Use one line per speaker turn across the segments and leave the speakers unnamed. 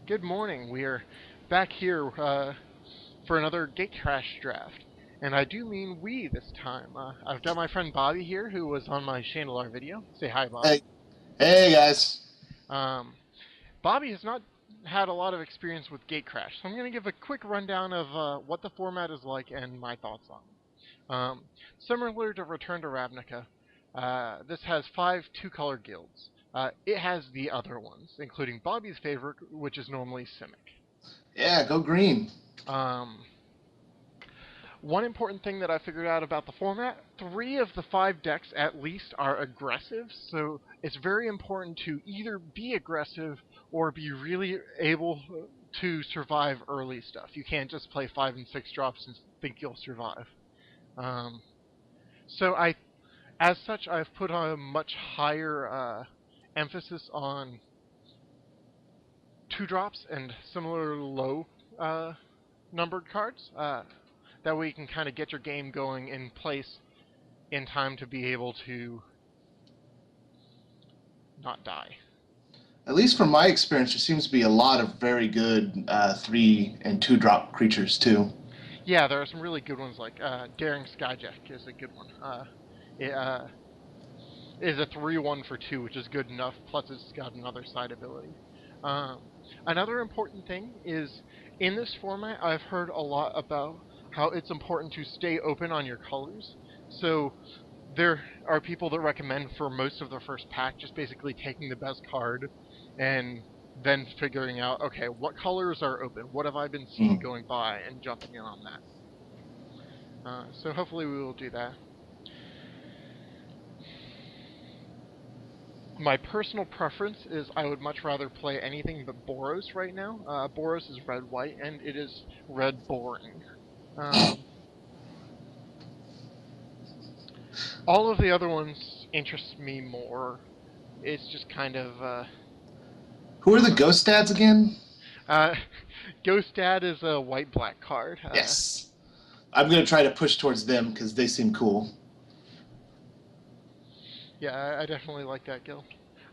Good morning. We are back here for another Gatecrash draft. And I do mean we this time. I've got my friend Bobby here who was on my Chandelar video. Say hi, Bobby.
Hey, hey guys.
Um, Bobby has not had a lot of experience with Gatecrash, so I'm going to give a quick rundown of what the format is like and my thoughts on it. Similar to Return to Ravnica, this has 5 two-color guilds. It has the other ones, including Bobby's favorite, which is normally Simic.
Yeah, go green.
Um, One important thing that I figured out about the format, 3 of the 5 decks at least are aggressive, so it's very important to either be aggressive or be really able to survive early stuff. You can't just play 5 and 6 drops and think you'll survive. Um, so as such, I've put a much higher emphasis on 2 drops and similar low uh, numbered cards. That way you can kind of get your game going in place in time to be able to not die.
At least from my experience, there seems to be a lot of very good 3 and 2 drop creatures too.
Yeah, there are some really good ones like Daring Skyjack is a good one. It is a 3/1 for 2, which is good enough, plus it's got another side ability. Another important thing is in this format, I've heard a lot about how it's important to stay open on your colors. So there are people that recommend for most of the first pack just basically taking the best card and then figuring out, okay, what colors are open? What have I been seeing
Mm.
going by and jumping in on that. So hopefully we will do that. My personal preference is I would much rather play anything but Boros right now. Boros is red-white, and it is red boring. Um, all of the other ones interest me more. It's just kind of,
Who
I
are the
don't know.
ghost dads again?
Uh, Ghost Dad is a white-black card.
Yes. I'm gonna try to push towards them because they seem cool.
Yeah, I definitely like that guild.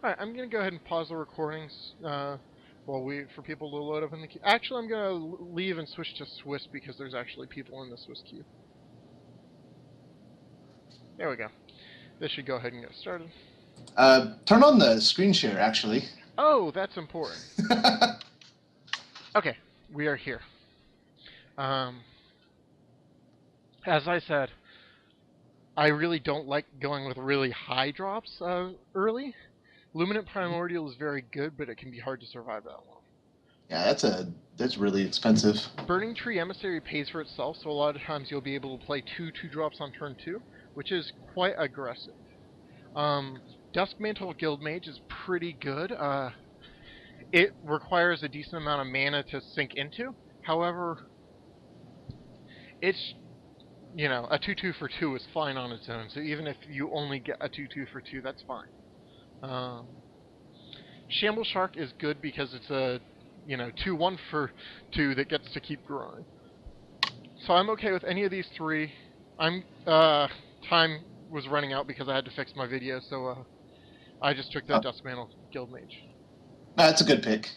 All right, I'm gonna go ahead and pause the recordings while we for people to load up in the queue. Actually, I'm gonna leave and switch to Swiss because there's actually people in the Swiss queue. There we go. This should go ahead and get started.
Turn on the screen share, actually.
Oh, that's important. Okay, we are here. Um, as I said, I really don't like going with really high drops early. Luminant Primordial is very good, but it can be hard to survive that long.
Yeah, that's really expensive.
Burning Tree Emissary pays for itself, so a lot of times you'll be able to play two drops on turn 2, which is quite aggressive. Um, Duskmantle Guildmage is pretty good. It requires a decent amount of mana to sink into. However, it's a 2/2 for 2 is fine on its own. So even if you only get a 2/2 for 2, that's fine. Um, Shamble Shark is good because it's a 2/1 for 2 that gets to keep growing. So I'm okay with any of these 3. I'm time was running out because I had to fix my video, so I just took the
Oh,
Duskmantle Guildmage.
that's a good pick.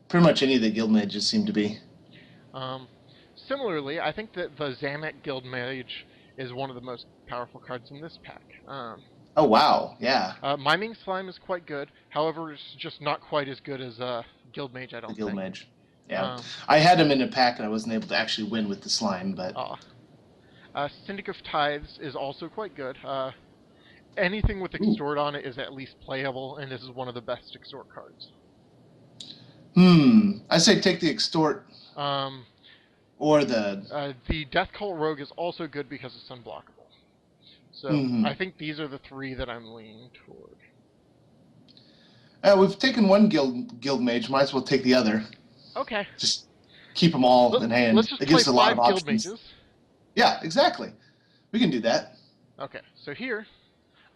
Pretty much any of the guild mages seem to be.
Um, Similarly, I think that the Zamek Guildmage is one of the most powerful cards in this pack.
Oh wow, yeah,
Miming Slime is quite good. However, it's just not quite as good as Guildmage, I
the
don't
guild
think.
mage. Yeah,
Um,
I had him in a pack and I wasn't able to actually win with the slime, but
uh, Syndic of Tithes is also quite good. Anything with
ooh,
Extort on it is at least playable, and this is one of the best Extort cards.
I say take the extort
Um,
or the.
the Death Cult Rogue is also good because it's unblockable. So I
Hmm.
think these are the 3 that I'm leaning toward.
We've taken one guild mage. Might as well take the other.
Okay,
Just keep them all in
let's
hand.
just
It
play
gives us a lot of
5 Guild
options.
Mages.
Yeah, exactly. We can do that.
Okay, so here,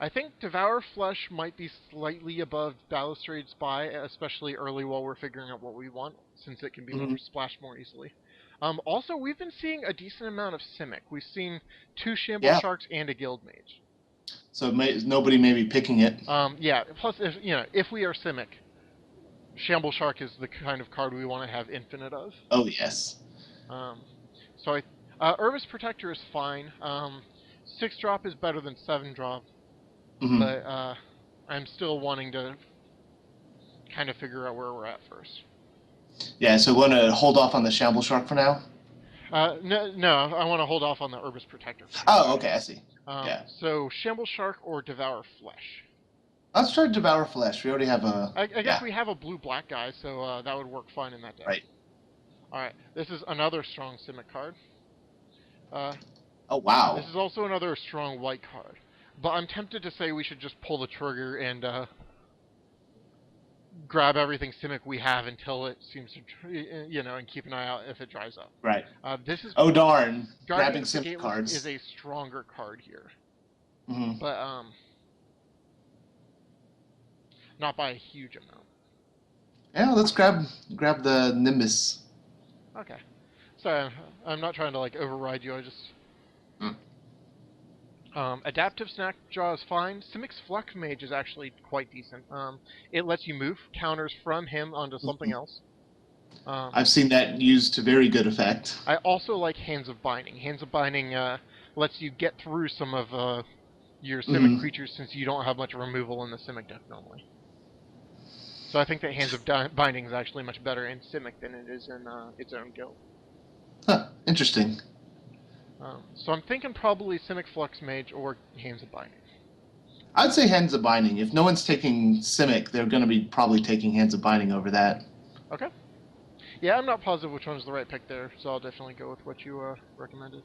I think Devour Flesh might be slightly above Balustrade Spy, especially early while we're figuring out what we want, since it can be
Hmm.
splashed more easily. Also, we've been seeing a decent amount of Simic. We've seen 2 Shamble
Yeah.
Sharks and a Guild Mage.
So nobody may be picking it.
Yeah. Plus, if we are Simic, Shamble Shark is the kind of card we want to have infinite of.
Oh yes.
Um, so Urbis Protector is fine. 6-drop is better than 7-drop,
Hmm.
but I'm still wanting to kind of figure out where we're at first.
Yeah, so we want to hold off on the Shamble Shark for now?
No, I want to hold off on the Urbis Protector for now.
Oh, okay, I see. Yeah.
So Shamble Shark or Devour Flesh?
Let's try Devour Flesh. We already have a...
I guess
Yeah,
we have a blue-black guy, so that would work fine in that deck.
right.
Alright, this is another strong Simic card.
Oh, wow.
This is also another strong white card. But I'm tempted to say we should just pull the trigger and grab everything Simic we have until it seems to, and keep an eye out if it dries up.
Right.
This is
Oh, darn.
Guardian
Grabbing
of the
Sim
Gateless
cards.
is a stronger card here,
Hmm.
but not by a huge amount.
Yeah, let's grab the Nimbus.
Okay, so I'm not trying to like override you. I just Adaptive Snackjaw is fine. Simic's Flux Mage is actually quite decent. It lets you move counters from him onto something else.
I've seen that used to very good effect.
I also like Hands of Binding. Hands of Binding lets you get through some of your Simic creatures since you don't have much removal in the Simic deck normally. So I think that Hands of Binding is actually much better in Simic than it is in its own guild.
Huh, interesting.
So I'm thinking probably Simic Flux Mage or Hands of Binding.
I'd say Hands of Binding. If no one's taking Simic, they're going to be probably taking Hands of Binding over that.
Okay. Yeah, I'm not positive which one's the right pick there, so I'll definitely go with what you recommended.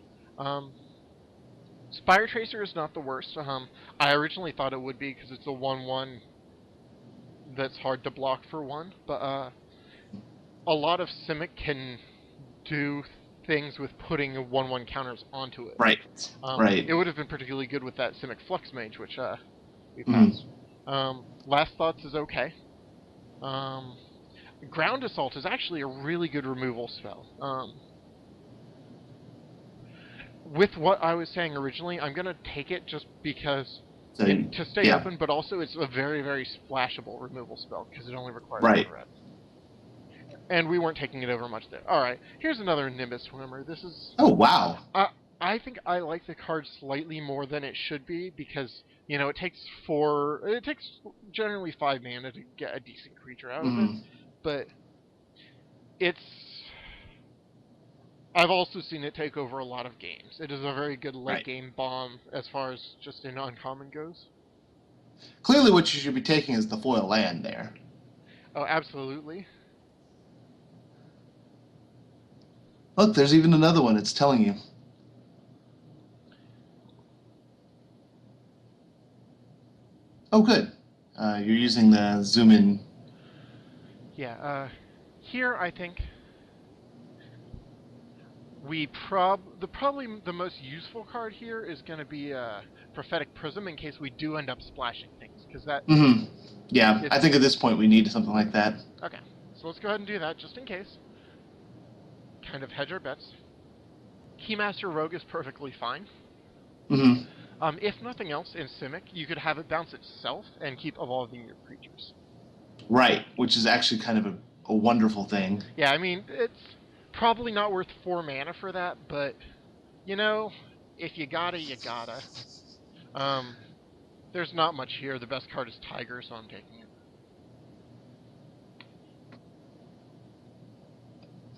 Spire Tracer is not the worst. I originally thought it would be because it's a 1/1 that's hard to block for 1, but a lot of Simic can do things with putting 1/1 counters onto it.
Right. Right.
It would have been particularly good with that Simic Flux Mage, which we passed. Last Thoughts is okay. Ground Assault is actually a really good removal spell. With what I was saying originally, I'm going to take it just because to stay open, but also it's a very, very splashable removal spell because it only requires 1 red. And we weren't taking it over much there. Alright, here's another Nimbus Swimmer. This is...
Oh, wow.
I think I like the card slightly more than it should be because, it takes generally 5 mana to get a decent creature out of it. But I've also seen it take over a lot of games. It is a very good late-game bomb as far as just in uncommon goes.
Clearly what you should be taking is the foil land there.
Oh, absolutely.
Look, there's even another one. It's telling you. Oh, good. You're using the zoom in.
Yeah, here I think probably the most useful card here is going to be Prophetic Prism in case we do end up splashing things, because that...
Yeah, I think at this point we need something like that.
Okay, so let's go ahead and do that, just in case. Kind of hedge our bets. Keymaster Rogue is perfectly fine. If nothing else, in Simic, you could have it bounce itself and keep evolving your creatures.
Right, which is actually kind of a wonderful thing.
Yeah, I mean, it's probably not worth 4 mana for that, but, if you gotta, you gotta. There's not much here. The best card is Tiger, so I'm taking it.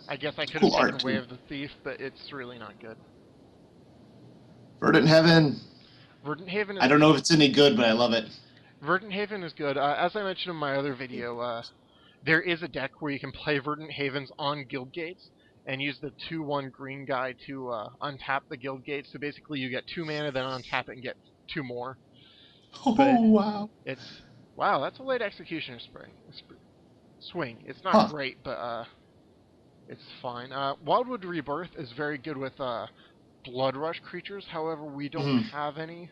I guess I could have taken Way of the Thief, but it's really not good.
Verdant Haven.
Verdant Haven is...
I don't know if it's any good, but I love it.
Verdant Haven is good. As I mentioned in my other video, there is a deck where you can play Verdant Havens on Guild Gates and use the 2/1 green guy to untap the Guild Gates. So basically you get 2 mana, then untap it and get 2 more.
Oh,
but
wow.
Wow, that's a late Executioner swing. It's not great, but it's fine. Wildwood Rebirth is very good with Blood Rush creatures. However, we don't have any.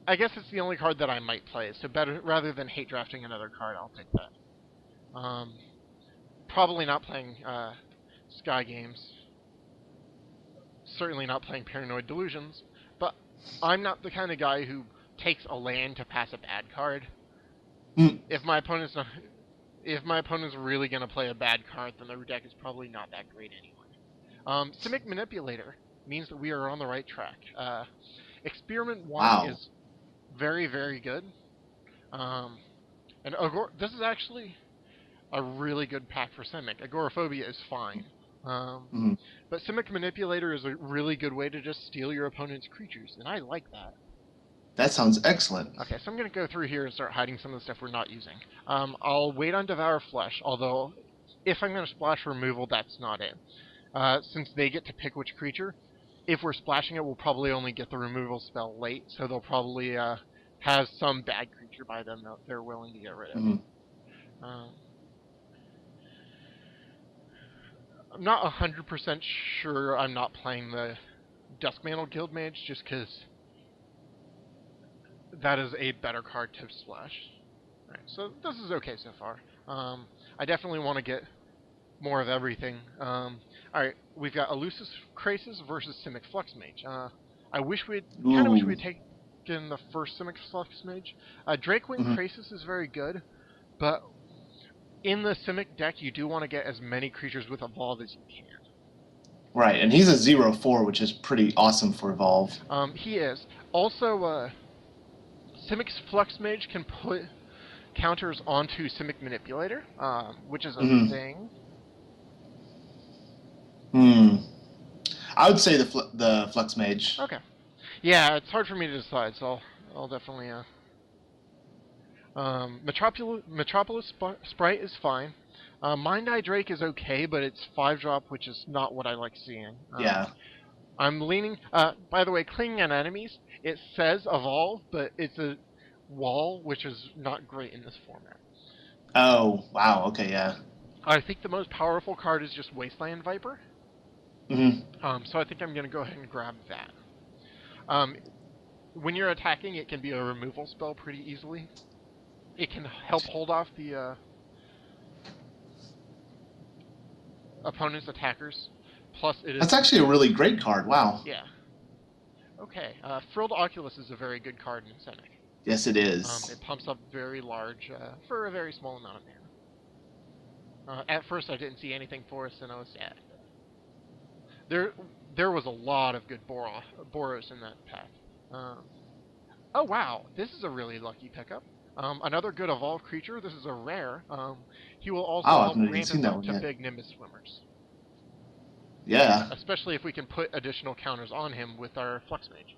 I guess it's the only card that I might play. So rather than hate drafting another card, I'll take that. Probably not playing Sky Games. Certainly not playing Paranoid Delusions. But I'm not the kind of guy who takes a land to pass a bad card. If my opponent's not... If my opponent's really going to play a bad card, then their deck is probably not that great anyway. Simic Manipulator means that we are on the right track. Experiment 1
Wow.
is very, very good. And this is actually a really good pack for Simic. Agoraphobia is fine.
Mhm.
But Simic Manipulator is a really good way to just steal your opponent's creatures, and I like that.
That sounds excellent.
Okay, so I'm going to go through here and start hiding some of the stuff we're not using. I'll wait on Devour Flesh, although if I'm going to splash removal, that's not it. Since they get to pick which creature, if we're splashing it, we'll probably only get the removal spell late, so they'll probably have some bad creature by them that they're willing to get rid of.
Mhm.
I'm not 100% sure I'm not playing the Duskmantle Guildmage, just because that is a better card to splash. Alright, so this is okay so far. I definitely want to get more of everything. Alright, we've got Elusive Krasis versus Simic Fluxmage. I kind of wish we had taken the first Simic Fluxmage. Drakewing Krasis is very good, but in the Simic deck, you do want to get as many creatures with Evolve as you can.
Right, and he's a 0/4, which is pretty awesome for Evolve.
He is. Also, Simic's Fluxmage can put counters onto Simic Manipulator, which is a thing.
I would say the Flux Mage.
Okay. Yeah, it's hard for me to decide, so I'll definitely. Metropolis Sprite is fine. Mind Eye Drake is okay, but it's 5-drop, which is not what I like seeing.
Yeah.
I'm leaning. By the way, Clinging on Enemies, it says Evolve, but it's a wall, which is not great in this format.
Oh, wow. Okay, yeah.
I think the most powerful card is just Wasteland Viper. So I think I'm going to go ahead and grab that. When you're attacking, it can be a removal spell pretty easily. It can help hold off the opponent's attackers. Plus, it is...
That's actually a really great card. Wow.
Yeah. Okay. Frilled Oculus is a very good card in Simic.
Yes, it is.
It pumps up very large for a very small amount of mana. At first, I didn't see anything for us, and I was sad. There was a lot of good Boros in that pack. Oh wow, this is a really lucky pickup. Another good evolved creature. This is a rare. He will also help ramp us up to big Nimbus Swimmers.
Yeah.
Especially if we can put additional counters on him with our Flux Mage.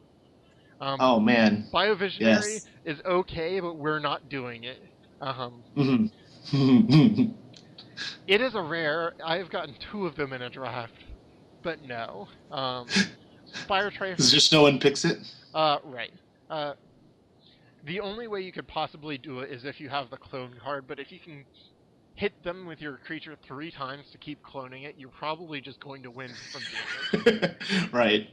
Oh man.
Biovisionary is okay, but we're not doing it. It is a rare. I've gotten 2 of them in a draft, but no. Spire Tracer.
Is just no one picks it?
Right. The only way you could possibly do it is if you have the clone card, but if you can hit them with your creature 3 times to keep cloning it, you're probably just going to win from doing it.
Right.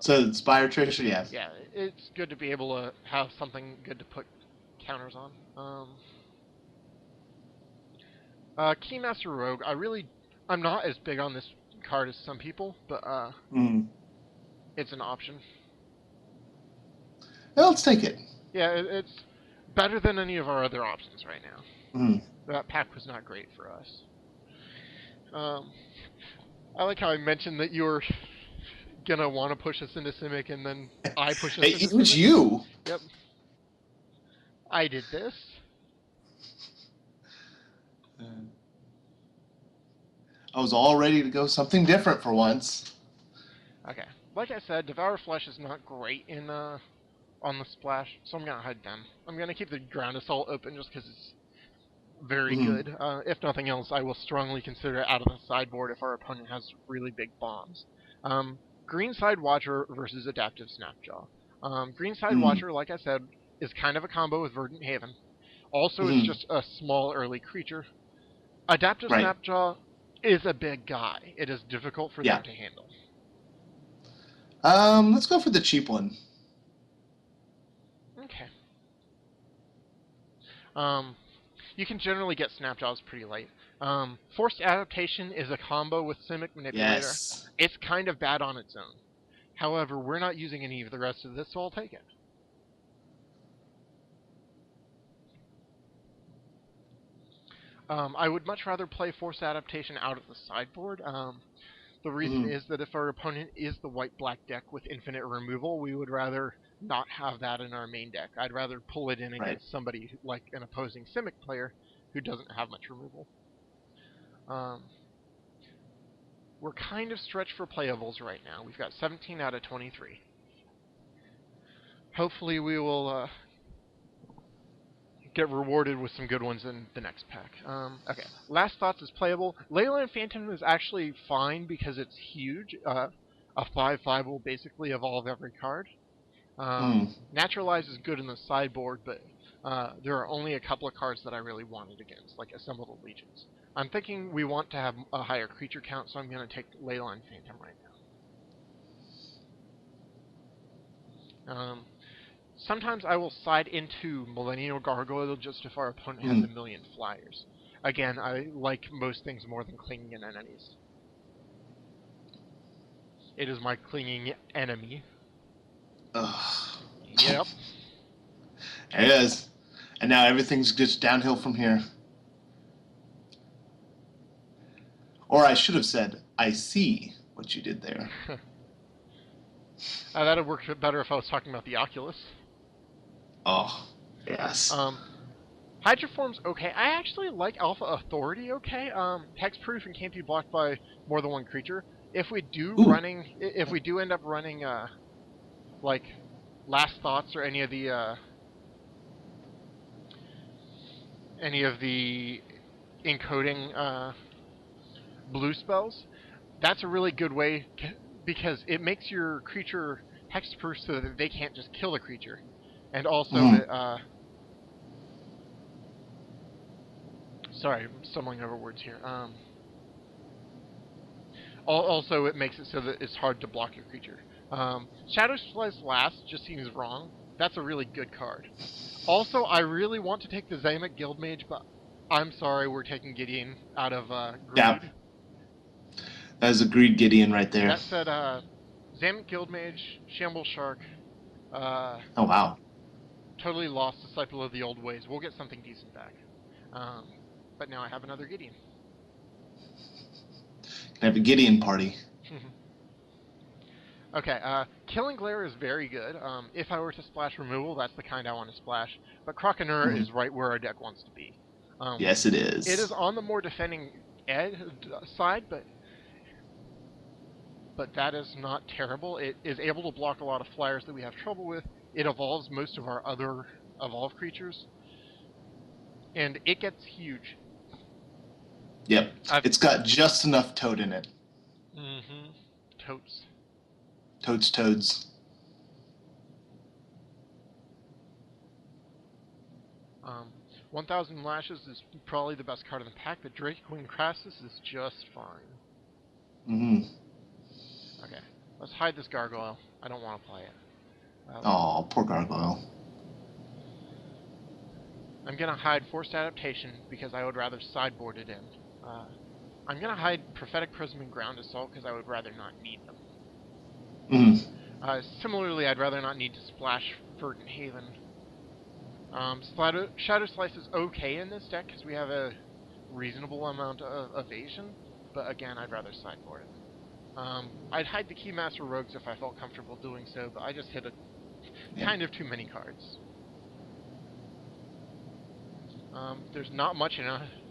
So, Spire Tracer, yeah.
Yeah, it's good to be able to have something good to put counters on. Keymaster Rogue, I'm not as big on this card as some people, but it's an option.
Well, let's take it.
Yeah, it's better than any of our other options right now. That pack was not great for us. I like how I mentioned that you were gonna want to push us into Simic, and then I push us into Simic.
It was you!
Yep. I did this.
I was all ready to go something different for once.
Okay. Like I said, Devour Flesh is not great in on the splash, so I'm gonna hide them. I'm gonna keep the Ground Assault open just because it's very good. If nothing else, I will strongly consider it out of the sideboard if our opponent has really big bombs. Greenside Watcher versus Adaptive Snapjaw. Greenside Watcher, like I said, is kind of a combo with Verdant Haven. Also, it's just a small early creature. Adaptive Snapjaw is a big guy. It is difficult for them to handle.
Let's go for the cheap one.
Okay. You can generally get Snapjaws pretty late. Forced Adaptation is a combo with Simic Manipulator.
Yes.
It's kind of bad on its own. However, we're not using any of the rest of this, so I'll take it. I would much rather play Force Adaptation out of the sideboard. The reason is that if our opponent is the white-black deck with infinite removal, we would rather not have that in our main deck. I'd rather pull it in
Right.
against somebody like an opposing Simic player who doesn't have much removal. We're kind of stretched for playables right now. We've got 17 out of 23. Hopefully we will get rewarded with some good ones in the next pack. Okay, Last Thoughts is playable. Leyline Phantom is actually fine because it's huge. A 5/5 will basically evolve every card. Naturalize is good in the sideboard, but there are only a couple of cards that I really wanted against, like Assembled Allegiance. I'm thinking we want to have a higher creature count, so I'm going to take Leyline Phantom right now. Sometimes I will side into Millennial Gargoyle just if our opponent has a million flyers. Again, I like most things more than clinging in enemies. It is my clinging enemy.
Ugh.
Yep.
It is. And now everything's just downhill from here. Or I should have said, I see what you did there.
That would work better if I was talking about the Oculus.
Oh, yes.
Hydroform's okay. I actually like Alpha Authority okay. Hexproof and can't be blocked by more than one creature. If we do end up running like Last Thoughts or any of the encoding blue spells, that's a really good way because it makes your creature hexproof so that they can't just kill the creature, and also that sorry, I'm stumbling over words here. Also, it makes it so that it's hard to block your creature. Shadow Slice Last just seems wrong. That's a really good card. Also, I really want to take the Zamek Guildmage, but I'm sorry, we're taking Gideon out of Greed.
Yeah. That is a Greed Gideon right there.
That said, Zamek Guildmage, Shamble Shark.
Oh, wow.
Totally lost Disciple of the Old Ways. We'll get something decent back. But now I have another Gideon.
Can have a Gideon party.
Okay, Killing Glare is very good. If I were to splash removal, that's the kind I want to splash. But Croconaur is right where our deck wants to be.
Yes, it is.
It is on the more defending side, but that is not terrible. It is able to block a lot of flyers that we have trouble with. It evolves most of our other evolve creatures. And it gets huge.
Yep. It's got just enough toad in it.
Totes.
Toads.
1,000 Lashes is probably the best card in the pack. The Drake Queen Crassus is just fine. Okay, let's hide this Gargoyle. I don't want to play it.
Oh, poor Gargoyle.
I'm going to hide Forced Adaptation because I would rather sideboard it in. I'm going to hide Prophetic Prism and Ground Assault because I would rather not need them. Similarly, I'd rather not need to splash Verdant Haven. Shadow Slice is okay in this deck because we have a reasonable amount of evasion, but again, I'd rather sideboard it. I'd hide the Keymaster Rogues if I felt comfortable doing so, but I just hit kind of too many cards. There's not much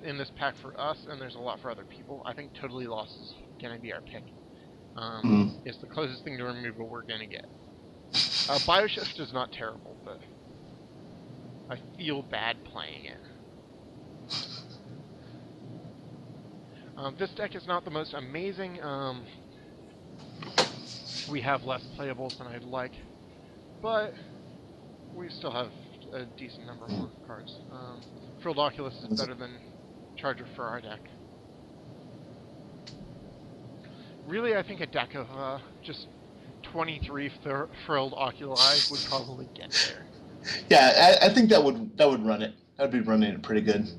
in this pack for us, and there's a lot for other people. I think Totally Lost is going to be our pick. It's the closest thing to removal we're going to get. Bioshift is not terrible, but I feel bad playing it. This deck is not the most amazing. We have less playables than I'd like, but we still have a decent number more cards. Frilled Oculus is better than Charger for our deck. Really, I think a deck of just 23 Frilled Oculi would probably get there.
Yeah, I think that would run it. That would be running it pretty good.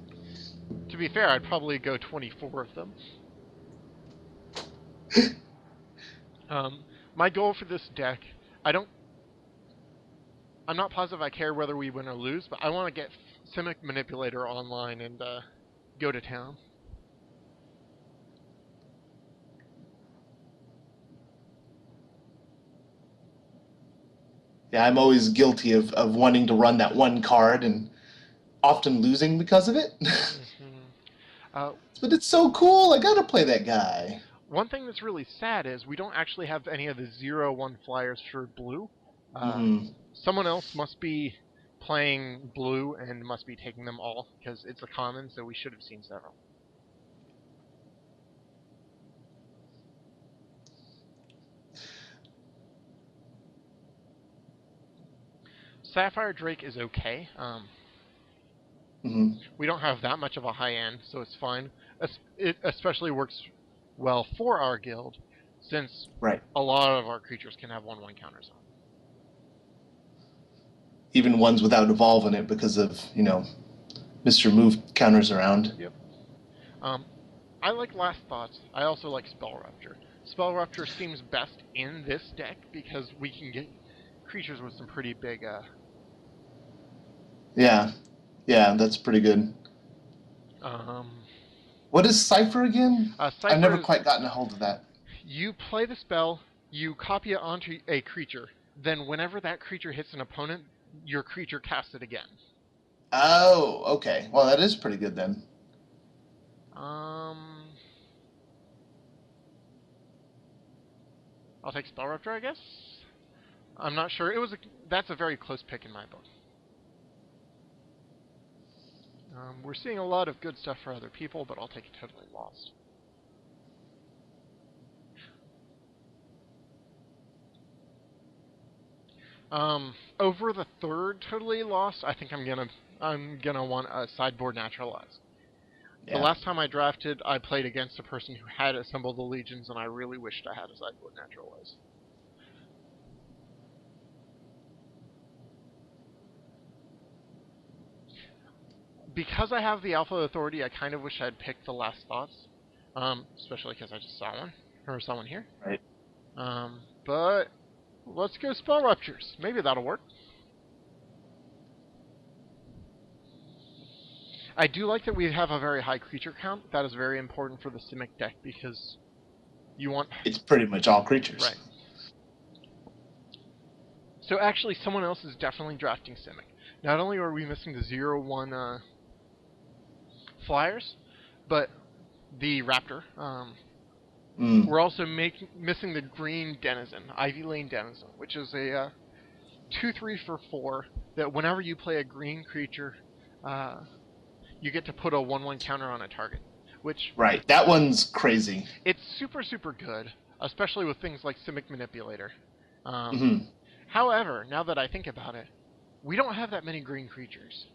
To be fair, I'd probably go 24 of them. My goal for this deck, I'm not positive I care whether we win or lose, but I want to get Simic Manipulator online and go to town.
Yeah, I'm always guilty of wanting to run that one card and often losing because of it.
Hmm. Uh,
But it's so cool. I gotta play that guy.
One thing that's really sad is we don't actually have any of the 0/1 flyers for blue. Uh,
Hmm.
Someone else must be playing blue and must be taking them all because it's a common, so we should have seen several. Sapphire Drake is okay.
Hmm.
We don't have that much of a high end, so it's fine. It especially works well for our guild, since
Right.
a lot of our creatures can have 1/1 counters on.
Even ones without evolve in it because of, Mr. Move counters around.
Yep. Um, I like Last Thoughts. I also like Spell Rupture. Spell Rupture seems best in this deck because we can get creatures with some pretty big.
Yeah. Yeah, that's pretty good.
Um,
What is Cipher again? I've
Cipher
never
is
quite gotten a hold of that.
you play the spell, you copy it onto a creature, then whenever that creature hits an opponent, your creature casts it again.
Oh, okay. Well, that is pretty good then.
Um, I'll take Spell Rupture, I guess. I'm not sure. That's a very close pick in my book. We're seeing a lot of good stuff for other people, but I'll take it Totally Lost. Over the third Totally Lost, I think I'm gonna want a sideboard Naturalize. The
Yeah.
last time I drafted, I played against a person who had assembled the legions, and I really wished I had a sideboard Naturalize. Because I have the Alpha Authority, I kind of wish I'd picked the Last Thoughts, especially because I just saw one or someone here.
Right.
But let's go Spell Ruptures. Maybe that'll work. I do like that we have a very high creature count. That is very important for the Simic deck because you want...
It's pretty much all creatures.
Right. So actually, someone else is definitely drafting Simic. Not only are we missing the 0/1 flyers, but the Raptor. We're also missing the green Denizen, Ivy Lane Denizen, which is a 2/3 for 4 that whenever you play a green creature, you get to put a 1/1 counter on a target. Which
Right. That one's crazy.
it's super, super good, especially with things like Simic Manipulator.
Hmm.
However, now that I think about it, we don't have that many green creatures.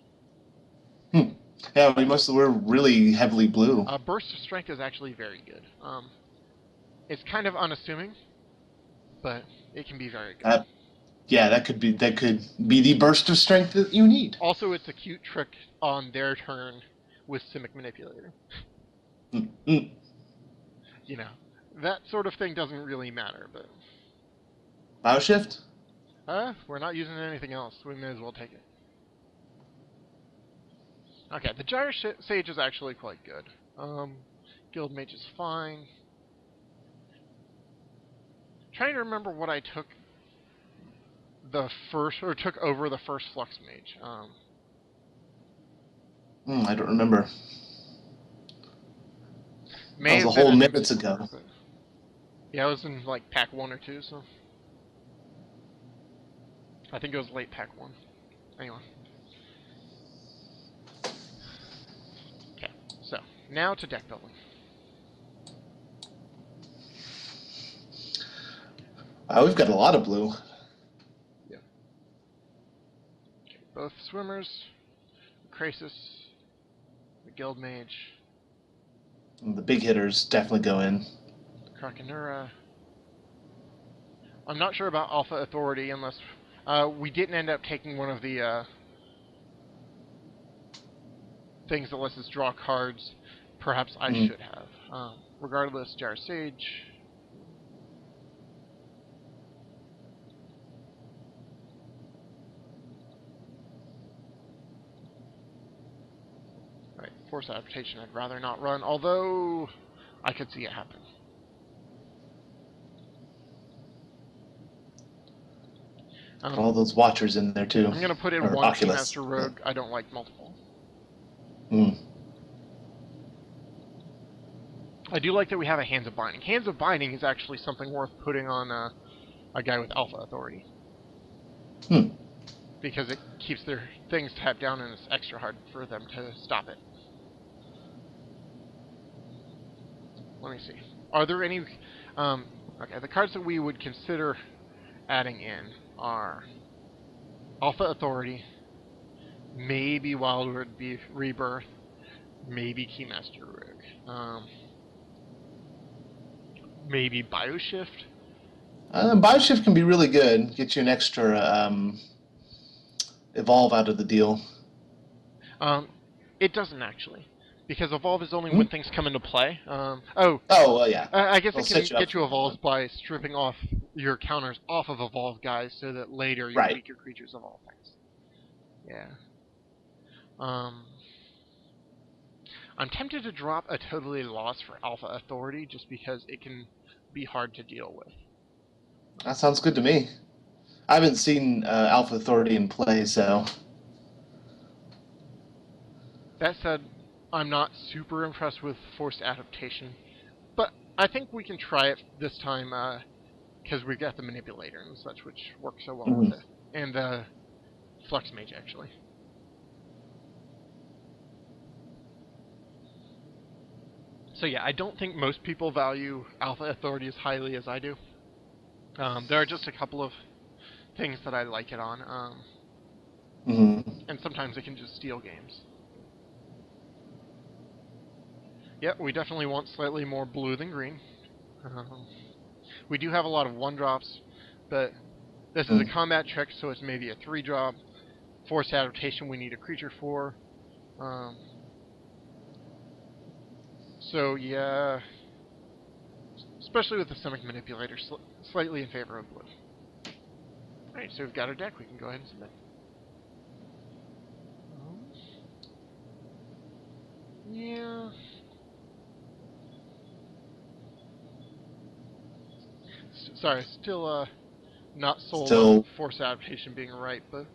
Yeah, we're really heavily blue.
Burst of Strength is actually very good. It's kind of unassuming, but it can be very good.
Yeah, that could be the burst of strength that you need.
Also, it's a cute trick on their turn with Simic Manipulator.
Mm-hmm.
You know, that sort of thing doesn't really matter, but...
Bioshift?
We're not using anything else. We may as well take it. Okay, the Gyre Sage is actually quite good. Guild Mage is fine. Trying to remember what I took took over the first Flux Mage.
I don't remember.
May
That was
have
a
been
whole
an
minutes
instant,
ago.
but yeah, it was in like pack 1 or 2, so I think it was late pack 1. Anyway. Okay, so now to deck building.
We've got a lot of blue.
Yeah. Okay, both swimmers, the Krasis, the Guild Mage,
The big hitters definitely go in.
Krakenura. I'm not sure about Alpha Authority unless we didn't end up taking one of the things that lets us draw cards. Perhaps I should have. Regardless, Gyre Sage. Right, force adaptation I'd rather not run, although I could see it happen.
All those watchers in there too.
I'm going to put in
or
one
Oculus.
Keymaster Rogue. I don't like multiple. I do like that we have a Hands of Binding. Hands of Binding is actually something worth putting on a guy with Alpha Authority. Because it keeps their things tapped down and it's extra hard for them to stop it. Let me see. Are there any... okay, the cards that we would consider adding in are Alpha Authority, maybe Wildwood Beef Rebirth, maybe Keymaster Rogue, maybe Bioshift.
Bioshift can be really good. Get you an extra evolve out of the deal.
It doesn't actually, because Evolve is only when things come into play. Oh,
well, yeah.
I guess it
It'll
can get you Evolves by stripping off your counters off of Evolve guys, so that later your weaker creatures evolve things. Yeah. I'm tempted to drop a Totally Lost for Alpha Authority, just because it can be hard to deal with.
That sounds good to me. I haven't seen Alpha Authority in play, so...
That said, I'm not super impressed with Forced Adaptation, but I think we can try it this time, because we've got the Manipulator and such, which works so well with it. And the Flux Mage, actually. So yeah, I don't think most people value Alpha Authority as highly as I do. There are just a couple of things that I like it on, and sometimes it can just steal games. Yep, we definitely want slightly more blue than green. We do have a lot of 1-drops, but this is a combat trick, so it's maybe a 3-drop. Forced Adaptation we need a creature for. So yeah, especially with the Simic Manipulator, slightly in favor of blue. Alright, so we've got our deck, we can go ahead and submit. Yeah. Sorry, still not sold on Forced Adaptation being right, but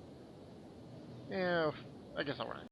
yeah, I guess I'll run it.